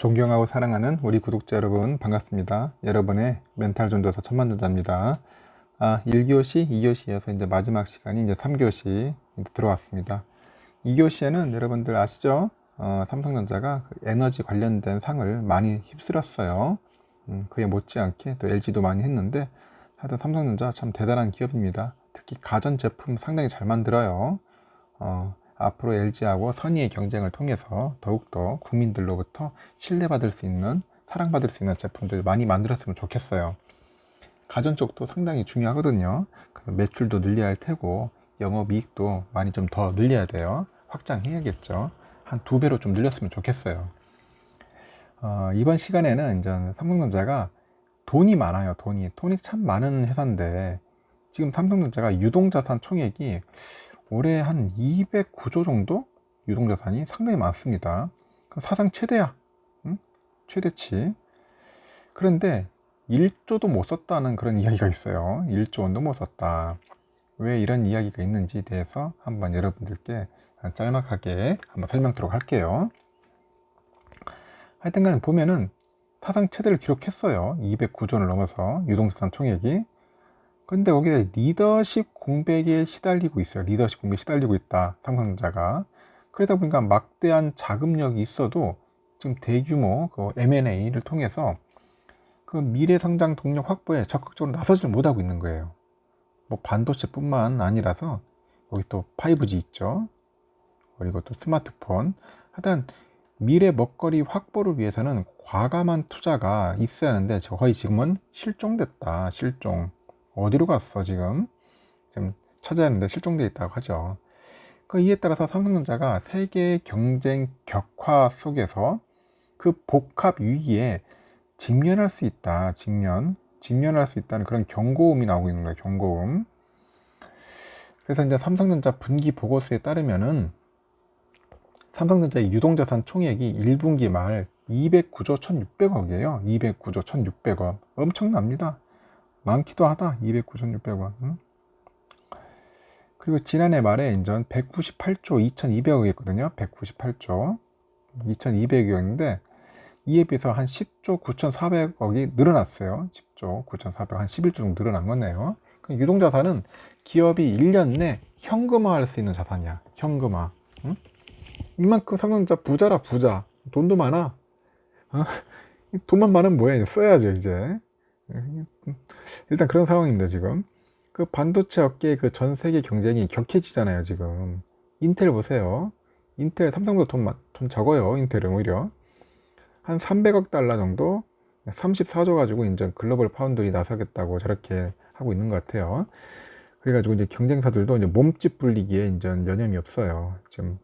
존경하고 사랑하는 우리 구독자 여러분 반갑습니다. 여러분의 멘탈 전도사 천만전자입니다. 1교시, 2교시에서 이제 마지막 시간이 이제 3교시 들어왔습니다. 2교시에는 여러분들 아시죠? 삼성전자가 그 에너지 관련된 상을 많이 휩쓸었어요. 그에 못지않게 또 LG도 많이 했는데 하여튼 삼성전자 참 대단한 기업입니다. 특히 가전제품 상당히 잘 만들어요. 앞으로 LG하고 선의의 경쟁을 통해서 더욱더 국민들로부터 신뢰받을 수 있는, 사랑받을 수 있는 제품들 많이 만들었으면 좋겠어요. 가전 쪽도 상당히 중요하거든요. 그래서 매출도 늘려야 할 테고 영업이익도 많이 좀 더 늘려야 돼요. 확장해야겠죠. 한 2배로 좀 늘렸으면 좋겠어요. 이번 시간에는 이제 삼성전자가 돈이 많아요. 돈이 참 많은 회사인데 지금 삼성전자가 유동자산 총액이 올해 한 209조 정도 유동자산이 상당히 많습니다. 사상 최대야. 최대치. 그런데 1조도 못 썼다는 그런 이야기가 있어요. 1조 원도 못 썼다. 왜 이런 이야기가 있는지에 대해서 한번 여러분들께 짤막하게 한번 설명드리도록 할게요. 하여튼간 보면은 사상 최대를 기록했어요. 209조를 넘어서 유동자산 총액이. 근데 거기에 리더십 공백에 시달리고 있어요. 리더십 공백에 시달리고 있다. 삼성전자가. 그러다 보니까 막대한 자금력이 있어도 지금 대규모 그 M&A를 통해서 그 미래 성장 동력 확보에 적극적으로 나서지 못하고 있는 거예요. 뭐 반도체뿐만 아니라서 여기 또 5G 있죠. 그리고 또 스마트폰. 하여튼 미래 먹거리 확보를 위해서는 과감한 투자가 있어야 하는데 거의 지금은 실종됐다. 실종. 어디로 갔어 지금 찾아야 하는데 실종되어 있다고 하죠. 이에 따라서 삼성전자가 세계 경쟁 격화 속에서 그 복합 위기에 직면할 수 있다. 직면할 수 있다는 그런 경고음이 나오고 있는 거예요. 경고음. 그래서 이제 삼성전자 분기 보고서에 따르면은 삼성전자의 유동자산 총액이 1분기 말 209조 1,600억이에요. 209조 1,600억. 엄청납니다. 많기도 하다. 209조 1,600원. 그리고 지난해 말에 인전 198조 2,200억이었거든요. 198조 2,200억인데 이에 비해서 한 10조 9,400억이 늘어났어요. 10조 9,400억, 한 11조 정도 늘어난 거네요. 유동자산은 기업이 1년 내 현금화할 수 있는 자산이야. 현금화. 이만큼 삼성전자 부자라 부자. 돈도 많아. 돈만 많으면 뭐야? 써야죠 이제. 일단 그런 상황입니다 지금. 그 반도체 업계의 그 전 세계 경쟁이 격해지잖아요 지금. 인텔 보세요. 인텔 삼성보다 돈 적어요. 인텔은 오히려 한 300억 달러 정도, 34조 가지고 이제 글로벌 파운드리 나서겠다고 저렇게 하고 있는 것 같아요. 그래가지고 이제 경쟁사들도 이제 몸집 불리기에 이제 여념이 없어요. 지금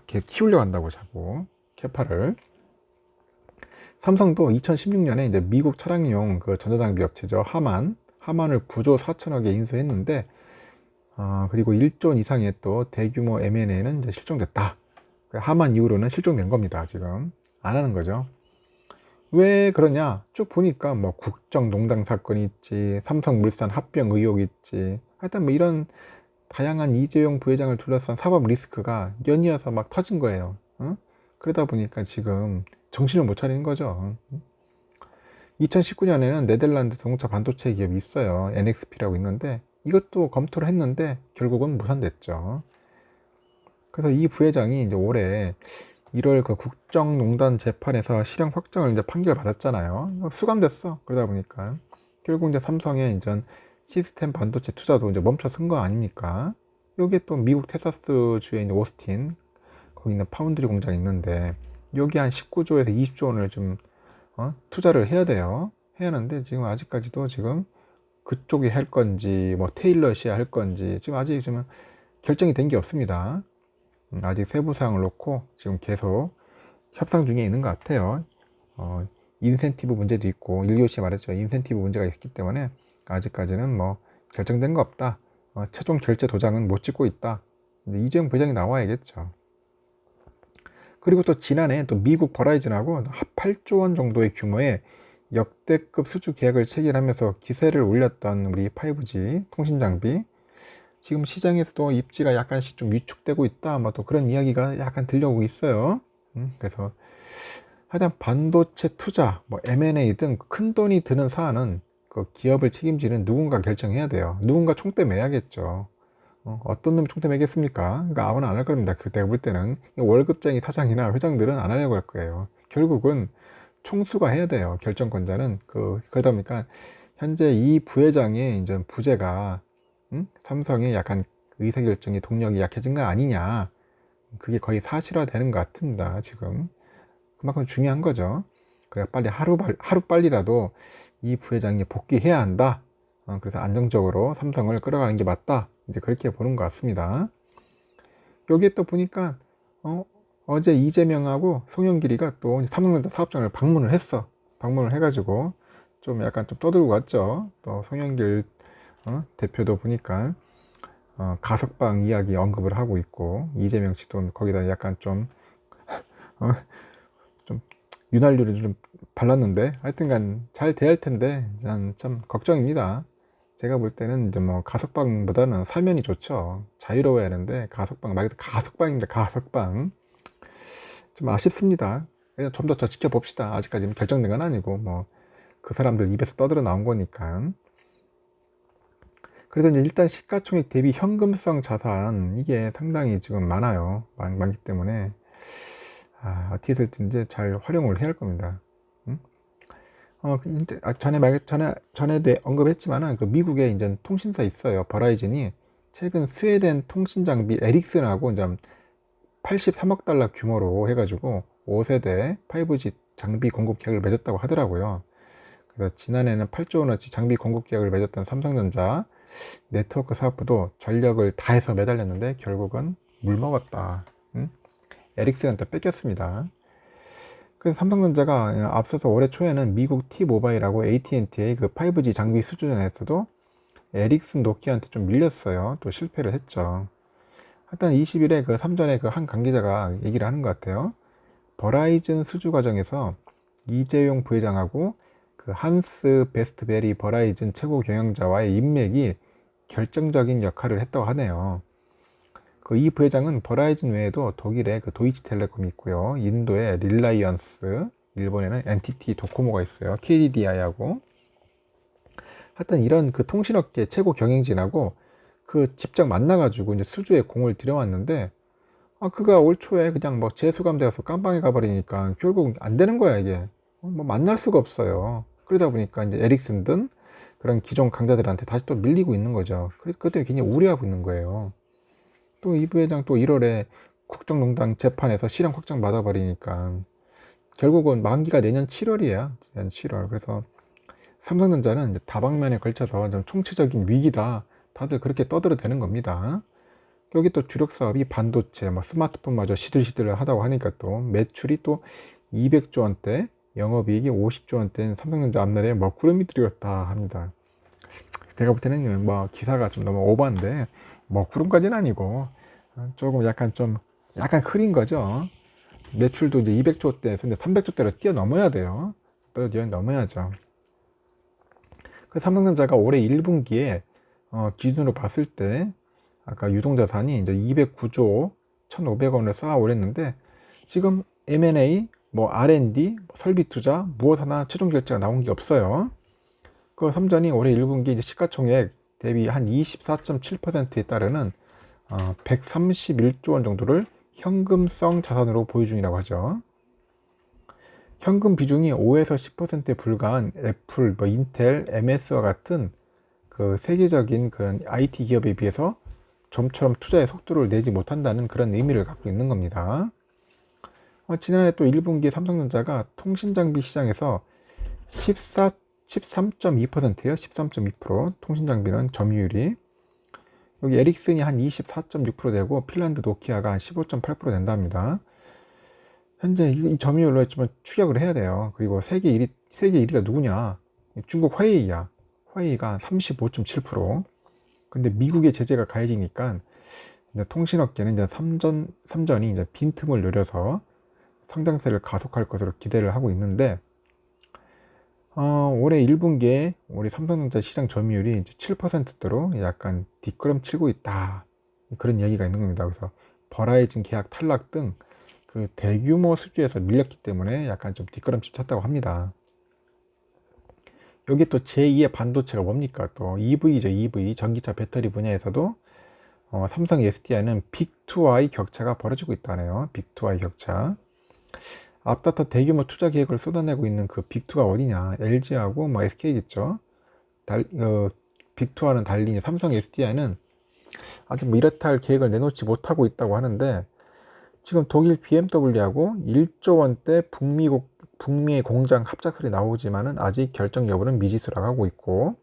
걔 키우려고 한다고 자꾸 캐파를. 삼성도 2016년에 이제 미국 차량용 그 전자장비 업체죠. 하만을 9조 4천억에 인수했는데, 그리고 1조 원 이상의 또 대규모 M&A는 이제 실종됐다. 하만 이후로는 실종된 겁니다. 지금 안 하는 거죠. 왜 그러냐? 쭉 보니까 뭐 국정농단 사건이 있지, 삼성물산 합병 의혹이 있지, 하여튼 뭐 이런 다양한 이재용 부회장을 둘러싼 사법 리스크가 연이어서 막 터진 거예요. 그러다 보니까 지금 정신을 못 차리는 거죠. 2019년에는 네덜란드 자동차 반도체 기업이 있어요. NXP라고 있는데 이것도 검토를 했는데 결국은 무산됐죠. 그래서 이 부회장이 이제 올해 1월 그 국정농단 재판에서 실형 확정을 이제 판결 받았잖아요. 수감됐어. 그러다 보니까 결국 이제 삼성의 이제 시스템 반도체 투자도 이제 멈춰선 거 아닙니까? 여기에 또 미국 텍사스 주에 있는 오스틴 거기 있는 파운드리 공장이 있는데 여기 한 19조에서 20조 원을 좀 투자를 해야 돼요. 해야 하는데 지금 아직까지도 지금 그쪽이 할 건지 뭐 테일러시 할 건지 지금 아직 지금 결정이 된 게 없습니다. 아직 세부 사항을 놓고 지금 계속 협상 중에 있는 것 같아요. 인센티브 문제도 있고 1교시에 말했죠. 인센티브 문제가 있기 때문에 아직까지는 뭐 결정된 거 없다. 최종 결제 도장은 못 찍고 있다. 이재용 부회장이 나와야겠죠. 그리고 또 지난해 또 미국 버라이즌하고 8조 원 정도의 규모의 역대급 수주 계약을 체결하면서 기세를 올렸던 우리 5G 통신 장비, 지금 시장에서도 입지가 약간씩 좀 위축되고 있다. 뭐 또 그런 이야기가 약간 들려오고 있어요. 그래서 하여튼 반도체 투자, 뭐 M&A 등 큰 돈이 드는 사안은 그 기업을 책임지는 누군가 결정해야 돼요. 누군가 총대 매야겠죠. 어떤 놈이 총대 매겠습니까? 그러니까 아무나 안 할 겁니다. 그때가 볼 때는 월급쟁이 사장이나 회장들은 안 하려고 할 거예요. 결국은 총수가 해야 돼요. 결정권자는 그러다 보니까 현재 이 부회장의 이제 부재가 삼성의 약간 의사결정의 동력이 약해진 거 아니냐. 그게 거의 사실화되는 것 같습니다. 지금 그만큼 중요한 거죠. 그래 빨리 하루 빨리라도 이 부회장이 복귀해야 한다. 그래서 안정적으로 삼성을 끌어가는 게 맞다. 이제 그렇게 보는 것 같습니다. 여기에 또 보니까 어제 이재명하고 송영길이가 또 삼성전자 사업장을 방문을 했어. 방문을 해가지고 좀 약간 좀 떠들고 갔죠. 또 송영길 대표도 보니까 가석방 이야기 언급을 하고 있고 이재명 씨도 거기다 약간 좀 좀 윤활유를 좀 발랐는데 하여튼간 잘 돼야 할 텐데 참 걱정입니다. 제가 볼 때는 이제 뭐 가석방보다는 사면이 좋죠. 자유로워야 하는데 가석방 말 그대로 가석방입니다. 가석방 좀 아쉽습니다. 그냥 좀 더 지켜봅시다. 아직까지는 결정된 건 아니고 뭐 그 사람들 입에서 떠들어 나온 거니까. 그래서 이제 일단 시가총액 대비 현금성 자산 이게 상당히 지금 많아요. 많기 때문에 어떻게 될지 이제 잘 활용을 해야 할 겁니다. 전에 언급했지만은 그 미국에 이제 통신사 있어요. 버라이즌이 최근 스웨덴 통신 장비 에릭슨하고 이제 83억 달러 규모로 해가지고 5세대 5G 장비 공급 계약을 맺었다고 하더라고요. 그래서 지난해는 8조 원어치 장비 공급 계약을 맺었던 삼성전자 네트워크 사업부도 전력을 다해서 매달렸는데 결국은 물 먹었다. 에릭슨한테 뺏겼습니다. 그래서 삼성전자가 앞서서 올해 초에는 미국 T모바일하고 AT&T의 그 5G 장비 수주전에서도 에릭슨 노키아한테 좀 밀렸어요. 또 실패를 했죠. 하여튼 20일에 그 3전에 그 한 관계자가 얘기를 하는 것 같아요. 버라이즌 수주 과정에서 이재용 부회장하고 그 한스 베스트베리 버라이즌 최고 경영자와의 인맥이 결정적인 역할을 했다고 하네요. 그 이 부회장은 버라이즌 외에도 독일의 그 도이치텔레콤이 있고요. 인도의 릴라이언스, 일본에는 NTT 도코모가 있어요. KDDI하고. 하여튼 이런 그 통신업계 최고 경영진하고 그 직접 만나가지고 이제 수주에 공을 들여왔는데 그가 올 초에 그냥 뭐 재수감돼서 깜빵에 가버리니까 결국 안 되는 거야 이게. 뭐 만날 수가 없어요. 그러다 보니까 이제 에릭슨 등 그런 기존 강자들한테 다시 또 밀리고 있는 거죠. 그래서 그것 때문에 굉장히 우려하고 있는 거예요. 또 이 부회장 또 1월에 국정농단 재판에서 실형 확정 받아버리니까 결국은 만기가 내년 7월이에요. 내년 7월. 그래서 삼성전자는 이제 다방면에 걸쳐서 좀 총체적인 위기다. 다들 그렇게 떠들어대는 겁니다. 여기 또 주력 사업이 반도체, 뭐 스마트폰마저 시들시들 하다고 하니까 또 매출이 또 200조 원대, 영업이익이 50조 원대인 삼성전자 앞날에 먹구름이 들이었다 합니다. 제가 볼 때는 뭐 기사가 좀 너무 오버한데 먹구름까지는 아니고 조금 약간 흐린 거죠. 매출도 이제 200조대에서 이제 300조대로 뛰어넘어야 돼요. 또 뛰어넘어야죠. 그 삼성전자가 올해 1분기에 기준으로 봤을 때 아까 유동자산이 이제 209조 1,500원을 쌓아 올렸는데 지금 M&A, 뭐 R&D, 설비 투자 무엇 하나 최종 결제가 나온 게 없어요. 그 삼전이 올해 1분기 이제 시가총액 대비 한 24.7%에 따르는 131조 원 정도를 현금성 자산으로 보유 중이라고 하죠. 현금 비중이 5에서 10%에 불과한 애플, 뭐 인텔, MS와 같은 그 세계적인 그런 IT 기업에 비해서 좀처럼 투자의 속도를 내지 못한다는 그런 의미를 갖고 있는 겁니다. 지난해 또 1분기에 삼성전자가 통신장비 시장에서 13.2%예요. 13.2% 통신장비는 점유율이. 여기 에릭슨이 한 24.6% 되고 핀란드 노키아가 한 15.8% 된답니다. 현재 이 점유율로 좀 추격을 해야 돼요. 그리고 세계 1위가 누구냐? 중국 화웨이야. 화웨이가 35.7%. 근데 미국의 제재가 가해지니까 이제 통신업계는 이제 삼전이 이제 빈틈을 노려서 성장세를 가속할 것으로 기대를 하고 있는데 올해 1분기에 우리 삼성전자 시장 점유율이 이제 7%대로 약간 뒷걸음치고 있다. 그런 얘기가 있는 겁니다. 그래서 버라이즌 계약 탈락 등 그 대규모 수주에서 밀렸기 때문에 약간 좀 뒷걸음질 쳤다고 합니다. 여기 또 제2의 반도체가 뭡니까? 또 EV죠. EV 전기차 배터리 분야에서도 삼성 SDI는 빅2와의 격차가 벌어지고 있다네요. 빅2와의 격차. 앞다퉈 대규모 투자 계획을 쏟아내고 있는 그 빅2가 어디냐? LG하고 뭐 SK겠죠. 빅2와는 달리 삼성 SDI는 아직 뭐 이렇다 할 계획을 내놓지 못하고 있다고 하는데, 지금 독일 BMW하고 1조 원대 북미의 공장 합작설이 나오지만은 아직 결정 여부는 미지수라고 하고 있고,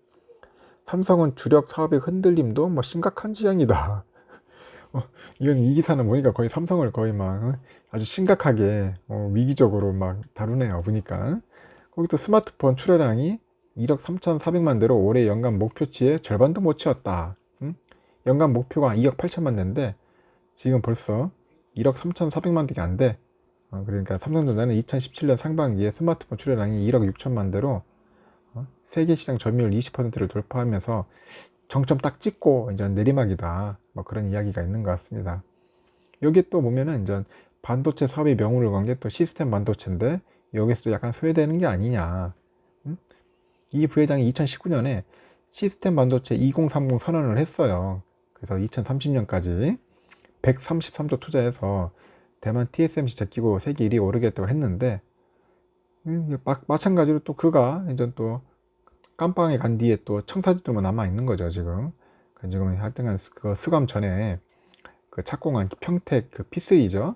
삼성은 주력 사업의 흔들림도 뭐 심각한 지경이다. 이건 이 기사는 보니까 거의 삼성을 거의 막 아주 심각하게 위기적으로 막 다루네요. 보니까 거기 또 스마트폰 출하량이 1억 3,400만 대로 올해 연간 목표치의 절반도 못 채웠다. 연간 목표가 2억 8천만 대인데 지금 벌써 1억 3,400만 대가 안 돼. 그러니까 삼성전자는 2017년 상반기에 스마트폰 출하량이 1억 6천만 대로 세계 시장 점유율 20%를 돌파하면서 정점 딱 찍고 이제 내리막이다. 뭐 그런 이야기가 있는 것 같습니다. 여기 또 보면은 이제 반도체 사업의 명분을 건 게 또 시스템 반도체인데 여기서도 약간 소외되는 게 아니냐. 이 부회장이 2019년에 시스템 반도체 2030 선언을 했어요. 그래서 2030년까지 133조 투자해서 대만 TSMC 제끼고 세계 1위에 오르겠다고 했는데, 마찬가지로 또 그가 이제 또 깜빵에 간 뒤에 또 청사진들만 남아 있는 거죠, 지금. 지금 하여튼 그 수감 전에 그 착공한 평택 그 P3죠.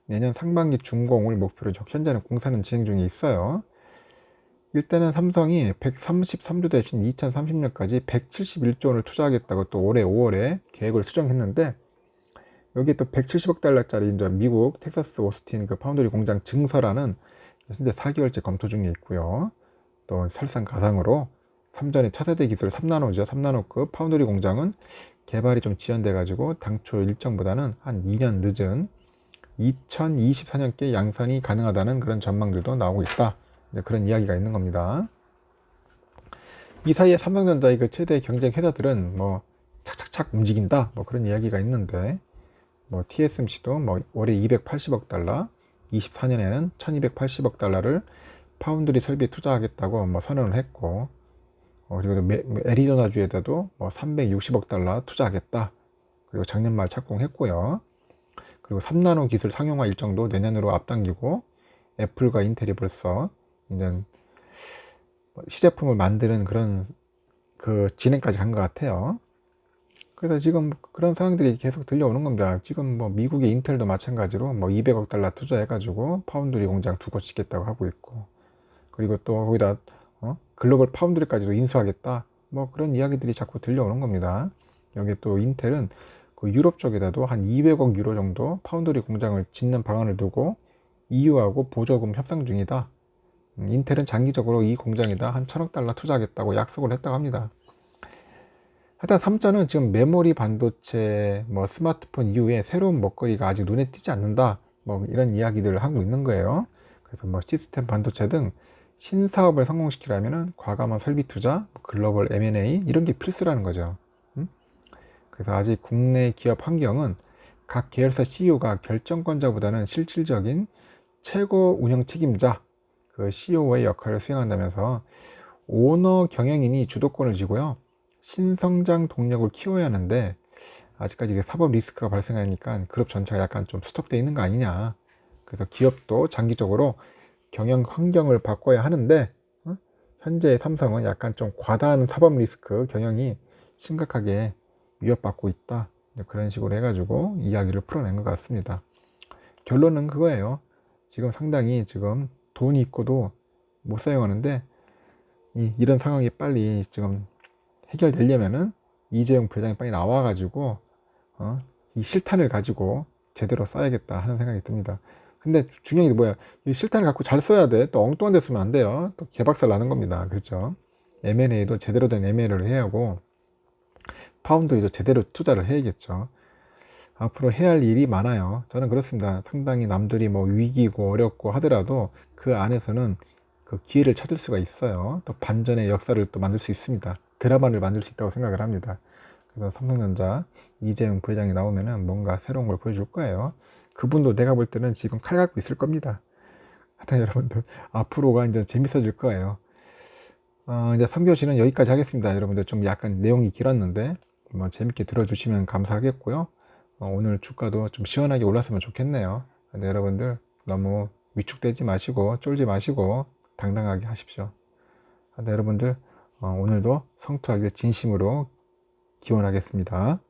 내년 상반기 준공을 목표로 현재는 공사는 진행 중에 있어요. 일단은 삼성이 133조 대신 2030년까지 171조 원을 투자하겠다고 또 올해 5월에 계획을 수정했는데, 여기 또 170억 달러짜리 이제 미국 텍사스 오스틴 그 파운드리 공장 증설안은 현재 4개월째 검토 중에 있고요. 또 설상가상으로 삼전의 차세대 기술 3나노죠. 3나노급 파운드리 공장은 개발이 좀 지연돼 가지고 당초 일정보다는 한 2년 늦은 2024년께 양산이 가능하다는 그런 전망들도 나오고 있다. 그런 이야기가 있는 겁니다. 이 사이에 삼성전자의 그 최대 경쟁 회사들은 뭐 착착착 움직인다. 뭐 그런 이야기가 있는데, 뭐 TSMC도 뭐 올해 280억 달러, 24년에는 1280억 달러를 파운드리 설비에 투자하겠다고 뭐 선언을 했고, 그리고 애리조나주에다도 뭐 360억 달러 투자하겠다. 그리고 작년 말 착공했고요. 그리고 3나노 기술 상용화 일정도 내년으로 앞당기고, 애플과 인텔이 벌써 이제 시제품을 만드는 그런 그 진행까지 간 것 같아요. 그래서 지금 그런 상황들이 계속 들려오는 겁니다. 지금 뭐 미국의 인텔도 마찬가지로 뭐 200억 달러 투자해가지고 파운드리 공장 두 곳 짓겠다고 하고 있고, 그리고 또 거기다 글로벌 파운드리까지도 인수하겠다. 뭐 그런 이야기들이 자꾸 들려오는 겁니다. 여기 또 인텔은 그 유럽 쪽에다도 한 200억 유로 정도 파운드리 공장을 짓는 방안을 두고 EU하고 보조금 협상 중이다. 인텔은 장기적으로 이 공장에다 한 1,000억 달러 투자하겠다고 약속을 했다고 합니다. 하여튼 삼전은 지금 메모리 반도체, 뭐 스마트폰 이후에 새로운 먹거리가 아직 눈에 띄지 않는다. 뭐 이런 이야기들을 하고 있는 거예요. 그래서 뭐 시스템 반도체 등 신사업을 성공시키려면은 과감한 설비 투자, 글로벌 M&A 이런 게 필수라는 거죠. 그래서 아직 국내 기업 환경은 각 계열사 CEO가 결정권자보다는 실질적인 최고 운영 책임자, 그 CEO의 역할을 수행한다면서 오너 경영인이 주도권을 쥐고요. 신성장 동력을 키워야 하는데 아직까지 사법 리스크가 발생하니까 그룹 전체가 약간 좀 스톱되어 있는 거 아니냐. 그래서 기업도 장기적으로 경영 환경을 바꿔야 하는데 현재 삼성은 약간 좀 과다한 사법 리스크 경영이 심각하게 위협받고 있다. 그런 식으로 해가지고 이야기를 풀어낸 것 같습니다. 결론은 그거예요. 지금 상당히 지금 돈이 있고도 못 사용하는데 이런 상황이 빨리 지금 해결되려면은 이재용 부회장이 빨리 나와가지고 이 실탄을 가지고 제대로 써야겠다 하는 생각이 듭니다. 근데 중요한 게 뭐야? 이 실탄을 갖고 잘 써야 돼. 또 엉뚱한 데 쓰면 안 돼요. 또 개박살 나는 겁니다. 그렇죠? M&A도 제대로 된 M&A를 해야 하고 파운드리도 제대로 투자를 해야겠죠. 앞으로 해야 할 일이 많아요. 저는 그렇습니다. 상당히 남들이 뭐 위기고 어렵고 하더라도 그 안에서는 그 기회를 찾을 수가 있어요. 또 반전의 역사를 또 만들 수 있습니다. 드라마를 만들 수 있다고 생각을 합니다. 그래서 삼성전자 이재용 부회장이 나오면은 뭔가 새로운 걸 보여줄 거예요. 그분도 내가 볼 때는 지금 칼 갖고 있을 겁니다. 하여튼 여러분들 앞으로가 이제 재밌어질 거예요. 이제 3교시는 여기까지 하겠습니다. 여러분들 좀 약간 내용이 길었는데 뭐 재밌게 들어주시면 감사하겠고요. 오늘 주가도 좀 시원하게 올랐으면 좋겠네요. 근데 여러분들 너무 위축되지 마시고 쫄지 마시고 당당하게 하십시오. 근데 여러분들 오늘도 성투하길 진심으로 기원하겠습니다.